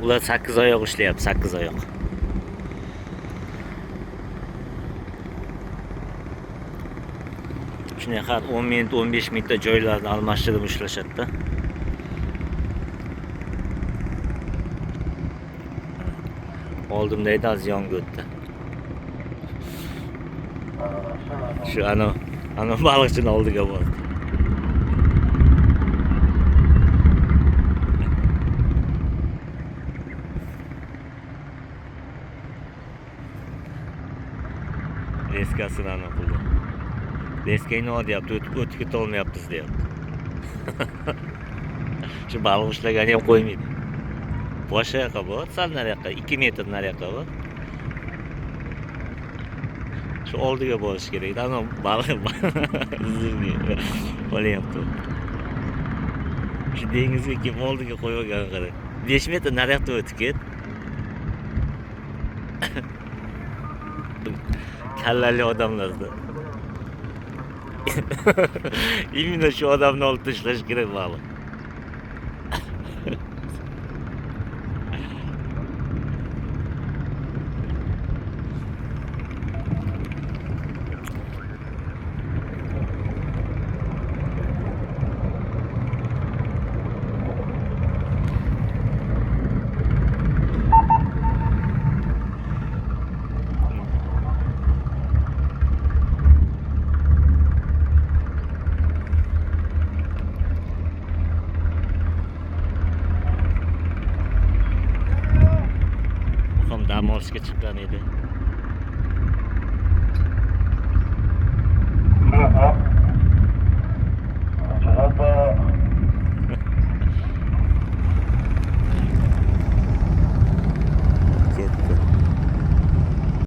Ular 8 oyoq ishlayapti, 8 oyoq. Shunday har 10 minut, 15 minutda joylarni almashtirib ishlashadi-da. Oldimda edi, az yonga o'tdi. Shu ana baliqchini oldiga bordi. Leskasini ana qildi. Leskayni nima deyapti? O'tib ketolmayapmiz deyapti. Shu baliq ushlagani ham qo'ymaydi. Boshqa yoqqa bor, sal nariyoqqa, 2 metr nariyoqqa bor. Shu oldiga borish kerak. Ana baliq qolyapti. Shu dengizga kelib oldiga qo'ygan qara. 5 metr nariyoqda o'tib ket. Kallali odamlarda. Именно shu odamni olib tashlash kerak baliq. Dam olishga chiqqan edi.